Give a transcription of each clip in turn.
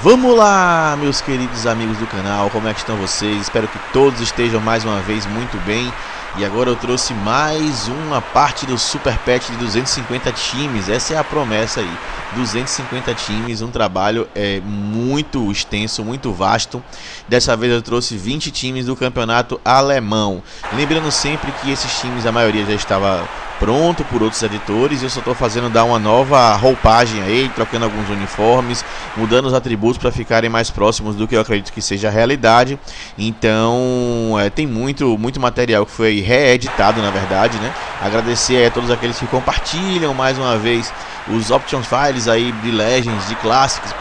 Vamos lá, meus queridos amigos do canal, como é que estão vocês? Espero que todos estejam mais uma vez muito bem. E agora eu trouxe mais uma parte do Super Patch de 250 times. Essa é a promessa aí, 250 times, um trabalho muito extenso, muito vasto. Dessa vez eu trouxe 20 times do campeonato alemão. Lembrando sempre que esses times, a maioria já estava pronto por outros editores, e eu só estou fazendo dar uma nova roupagem aí, trocando alguns uniformes, mudando os atributos para ficarem mais próximos do que eu acredito que seja a realidade. Então tem muito material que foi reeditado, na verdade, né? Agradecer a todos aqueles que compartilham mais uma vez os Options Files aí de Legends, de Classics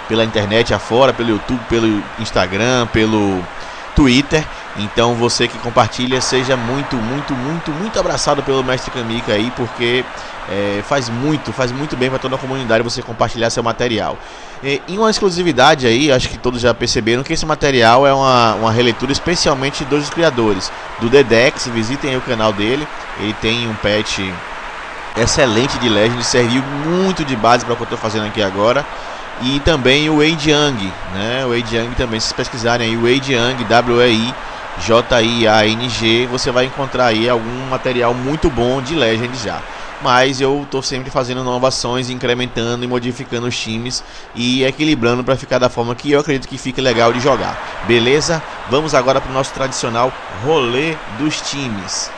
pela internet afora, pelo YouTube, pelo Instagram, pelo Twitter. Então você que compartilha, seja muito abraçado pelo Mestre Kamika aí, porque faz muito bem para toda a comunidade você compartilhar seu material. Em uma exclusividade aí, acho que todos já perceberam que esse material é uma releitura especialmente dos criadores do Dedex. Visitem aí o canal dele, ele tem um patch excelente de Legend, serviu muito de base para o que eu estou fazendo aqui agora. E também o Wei Jiang, né? O Wei Jiang também, se vocês pesquisarem aí, o Wei Jiang, Jiang, você vai encontrar aí algum material muito bom de Legend já. Mas eu tô sempre fazendo inovações, incrementando e modificando os times e equilibrando para ficar da forma que eu acredito que fique legal de jogar. Beleza? Vamos agora para o nosso tradicional rolê dos times.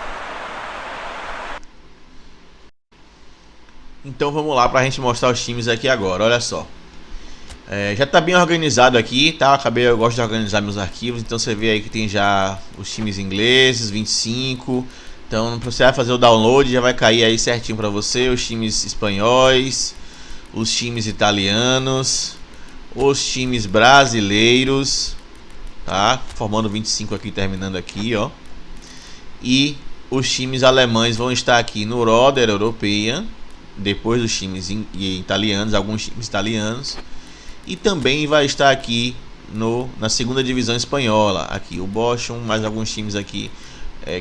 Então vamos lá para a gente mostrar os times aqui agora, olha só. Já está bem organizado aqui, tá? Eu gosto de organizar meus arquivos, então você vê aí que tem já os times ingleses, 25. Então você vai fazer o download, já vai cair aí certinho para você os times espanhóis, os times italianos, os times brasileiros, tá? Formando 25 aqui, terminando aqui, ó. E os times alemães vão estar aqui no Roder Europeia, depois dos times italianos, alguns times italianos. E também vai estar aqui na segunda divisão espanhola, aqui o Bochum, mais alguns times aqui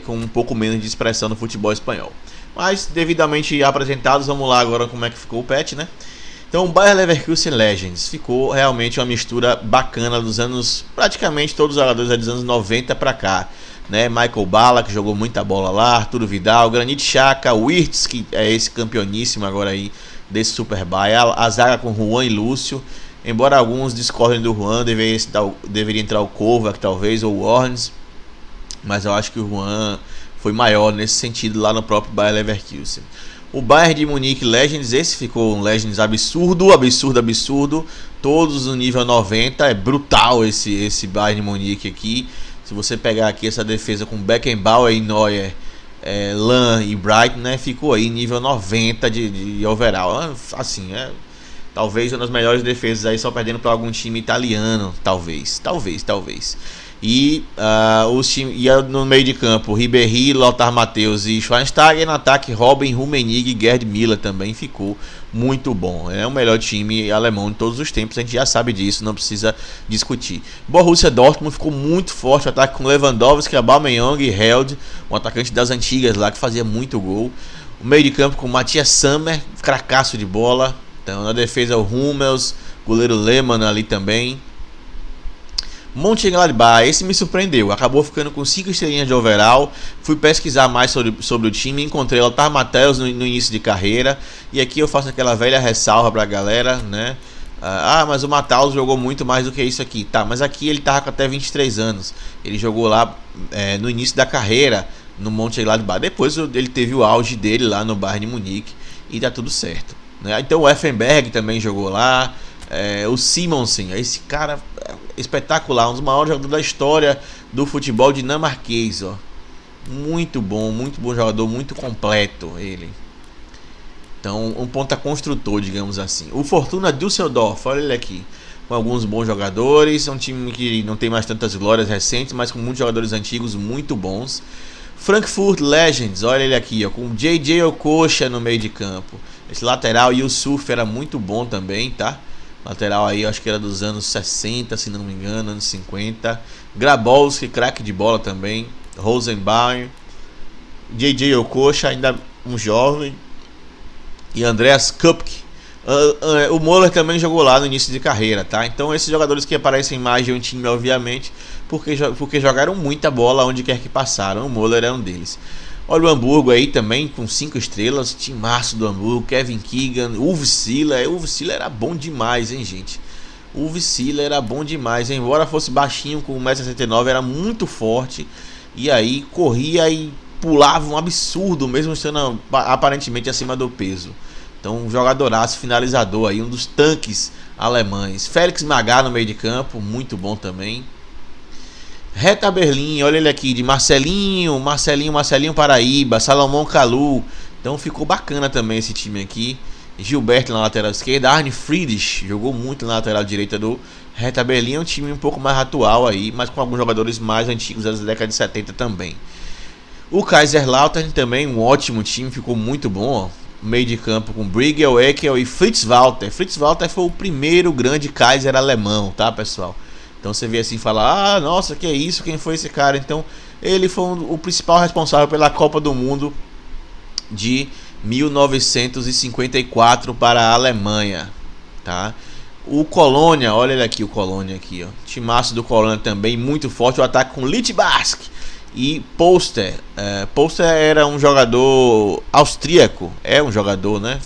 com um pouco menos de expressão no futebol espanhol. Mas devidamente apresentados, vamos lá agora como é que ficou o patch, né? Então o Bayer Leverkusen Legends ficou realmente uma mistura bacana dos anos, praticamente todos os jogadores dos anos 90 para cá, né? Michael Ballack, que jogou muita bola lá, Arturo Vidal, Granit Xhaka, Wirtz, que é esse campeoníssimo agora aí desse Super Bayer, a zaga com Juan e Lúcio. Embora alguns discordem do Juan, deveria entrar o Kovac talvez, ou o Orns, mas eu acho que o Juan foi maior nesse sentido lá no próprio Bayer Leverkusen. O Bayern de Munique Legends, esse ficou um Legends absurdo, todos no nível 90, é brutal esse Bayern de Munique aqui. Se você pegar aqui essa defesa com Beckenbauer e Neuer, Lan e Bright, né, ficou aí nível 90 de overall, assim, talvez uma das melhores defesas aí, só perdendo para algum time italiano, talvez. E no meio de campo, Ribéry, Lothar Matthäus e Schweinsteiger. No ataque, Robben, Rummenigge e Gerd Müller também ficou muito bom. É o melhor time alemão de todos os tempos, a gente já sabe disso, não precisa discutir. Borussia Dortmund ficou muito forte, o ataque com Lewandowski, Aubameyang e Held, um atacante das antigas lá que fazia muito gol. O meio de campo com Matthias Sammer, cracaço de bola. Então, na defesa, o Hummels, goleiro Lehmann ali também. Mönchengladbach, esse me surpreendeu, acabou ficando com 5 estrelinhas de overall. Fui pesquisar mais sobre o time, encontrei Lothar Matthäus no início de carreira. E aqui eu faço aquela velha ressalva pra galera, né? Mas o Matthäus jogou muito mais do que isso aqui. Tá, mas aqui ele tava com até 23 anos. Ele jogou lá no início da carreira no Mönchengladbach. Depois ele teve o auge dele lá no Bayern de Munique e tá tudo certo, né? Então o Effenberg também jogou lá. O Simonsen, esse cara espetacular, um dos maiores jogadores da história do futebol dinamarquês, ó. Muito bom jogador, muito completo ele. Então, um ponta construtor, digamos assim. O Fortuna Düsseldorf, olha ele aqui, com alguns bons jogadores. É um time que não tem mais tantas glórias recentes, mas com muitos jogadores antigos muito bons. Frankfurt Legends, olha ele aqui, ó, com JJ Okocha no meio de campo. Esse lateral, Yusuf, era muito bom também, tá? Lateral aí, acho que era dos anos 60, se não me engano, anos 50. Grabowski, craque de bola também. Rosenbaum, JJ Okocha, ainda um jovem. E Andreas Kupke, O Müller também jogou lá no início de carreira, tá? Então esses jogadores que aparecem mais de um time, obviamente, porque jogaram muita bola onde quer que passaram. O Müller é um deles. Olha o Hamburgo aí também com 5 estrelas, timaço do Hamburgo, Kevin Keegan, Uwe Seeler. Uwe Seeler era bom demais, hein, gente? Uwe Seeler era bom demais, hein? Embora fosse baixinho, com 1,69 m, era muito forte. E aí corria e pulava um absurdo, mesmo estando aparentemente acima do peso. Então um jogadoraço, finalizador aí, um dos tanques alemães. Félix Magath no meio de campo, muito bom também. Hertha Berlim, olha ele aqui, de Marcelinho Paraíba, Salomão Kalou. Então ficou bacana também esse time aqui. Gilberto na lateral esquerda, Arne Friedrich jogou muito na lateral direita do Hertha Berlim. É um time um pouco mais atual aí, mas com alguns jogadores mais antigos da década de 70 também. O Kaiserslautern também, um ótimo time, ficou muito bom, ó. Meio de campo com Briegel, Eckel e Fritz Walter. Fritz Walter foi o primeiro grande Kaiser alemão, tá, pessoal? Então você vê assim e fala, ah, nossa, que é isso, quem foi esse cara? Então ele foi o principal responsável pela Copa do Mundo de 1954 para a Alemanha, tá? O Colônia, olha ele aqui, o Colônia aqui, ó. Timaço do Colônia também, muito forte, o ataque com Littbarsk e Polster. Polster era um jogador austríaco, é um jogador, né?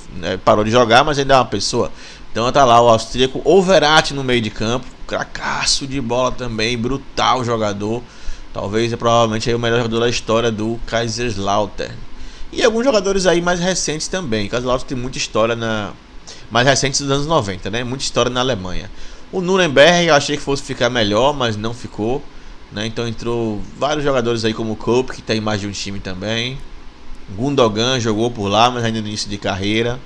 Parou de jogar, mas ainda é uma pessoa. Então tá lá o austríaco Overath no meio de campo, cracaço de bola também, brutal jogador. Talvez provavelmente aí o melhor jogador da história do Kaiserslautern. E alguns jogadores aí mais recentes também. Kaiserslautern tem muita história mais recentes dos anos 90, né? Muita história na Alemanha. O Nuremberg eu achei que fosse ficar melhor, mas não ficou. Né? Então entrou vários jogadores aí como o Kopp, que tem mais de um time também. Gundogan jogou por lá, mas ainda no início de carreira.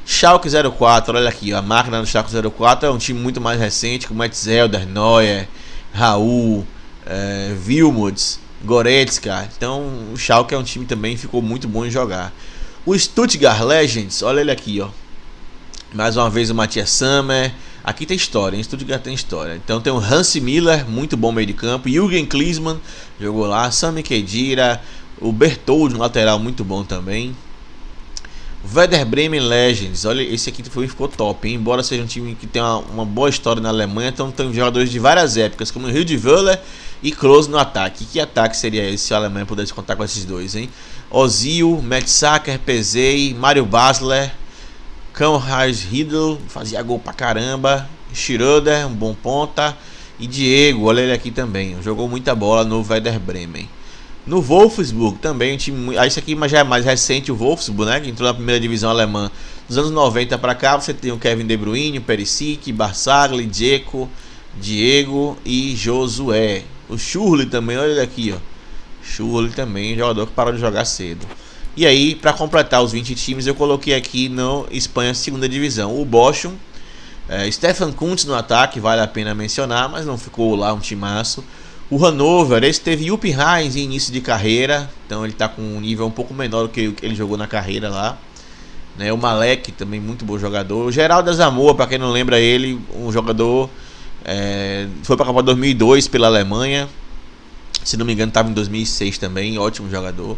Schalke 04, olha aqui, a máquina do Schalke 04 é um time muito mais recente, com Metzelder, Neuer, Raul, Wilmots, Goretzka. Então o Schalke é um time também que ficou muito bom em jogar. O Stuttgart Legends, olha ele aqui, ó. Mais uma vez o Matthias Sammer. Aqui tem história, em Stuttgart tem história. Então tem o Hans Miller, muito bom meio de campo. Jürgen Klinsmann jogou lá. Sami Khedira. O Bertoldi, um lateral muito bom também. Werder Bremen Legends, olha, esse aqui ficou top, hein? Embora seja um time que tem uma boa história na Alemanha, então tem jogadores de várias épocas, como Rudi Völler e Klose no ataque. Que ataque seria esse se a Alemanha pudesse contar com esses dois, hein? Ozil, Mertesacker, Pezey, Mario Basler, Konrad Riedl, fazia gol pra caramba, Schröder, um bom ponta, e Diego, olha ele aqui também, jogou muita bola no Werder Bremen. No Wolfsburg também, um time, esse aqui já é mais recente, o Wolfsburg, né, que entrou na primeira divisão alemã dos anos 90 para cá. Você tem o Kevin De Bruyne, o Perisic, Barzagli, Dzeko, Diego e Josué. O Schürrle também, olha ele aqui, ó. Schürrle também, jogador que parou de jogar cedo. E aí, para completar os 20 times, eu coloquei aqui no Espanha segunda divisão o Bochum, Stefan Kuntz no ataque, vale a pena mencionar, mas não ficou lá um timaço. O Hannover, esse teve Jupp Heynckes em início de carreira, então ele está com um nível um pouco menor do que o que ele jogou na carreira lá. Né? O Malek também muito bom jogador. O Geraldo Asamoah, para quem não lembra ele, um jogador, foi para a Copa 2002 pela Alemanha, se não me engano estava em 2006 também, ótimo jogador.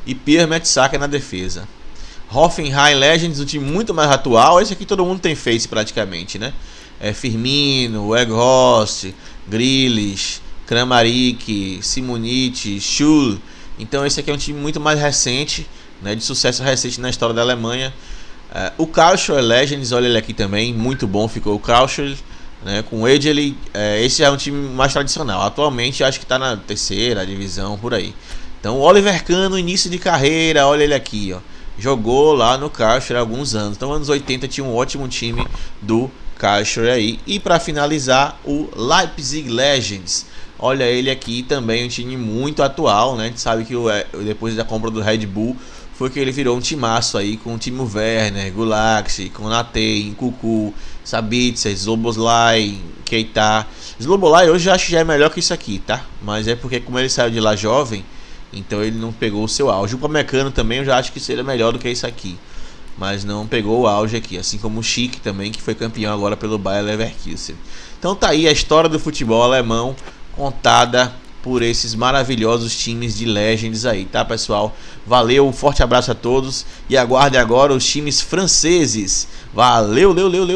E Pierre Mertesacker na defesa. Hoffenheim Legends, um time muito mais atual. Esse aqui todo mundo tem face praticamente, né? Firmino, Weghorst, Grealish, Kramaric, Simonite, Schul. Então esse aqui é um time muito mais recente, né, de sucesso recente na história da Alemanha. O Karlsruhe Legends, olha ele aqui também, muito bom ficou o Karlsruhe, né, com o Edgely. Esse é um time mais tradicional. Atualmente acho que está na terceira divisão, por aí. Então o Oliver Kahn no início de carreira, olha ele aqui, ó. Jogou lá no Karlsruhe há alguns anos. Então anos 80 tinha um ótimo time do Karlsruhe aí. E para finalizar, o Leipzig Legends. Olha ele aqui também, um time muito atual, né? A gente sabe que depois da compra do Red Bull foi que ele virou um timaço aí com o Timo Werner, Gulaxi, Konate, Nkunku, Sabitzer, Szoboszlai, Keita. Szoboszlai hoje eu acho que já é melhor que isso aqui, tá? Mas é porque como ele saiu de lá jovem, então ele não pegou o seu auge. O Upamecano também eu já acho que seria melhor do que isso aqui, mas não pegou o auge aqui, assim como o Schick também, que foi campeão agora pelo Bayer Leverkusen. Então tá aí a história do futebol alemão, contada por esses maravilhosos times de Legends aí, tá, pessoal? Valeu, um forte abraço a todos e aguardem agora os times franceses. Valeu, leu.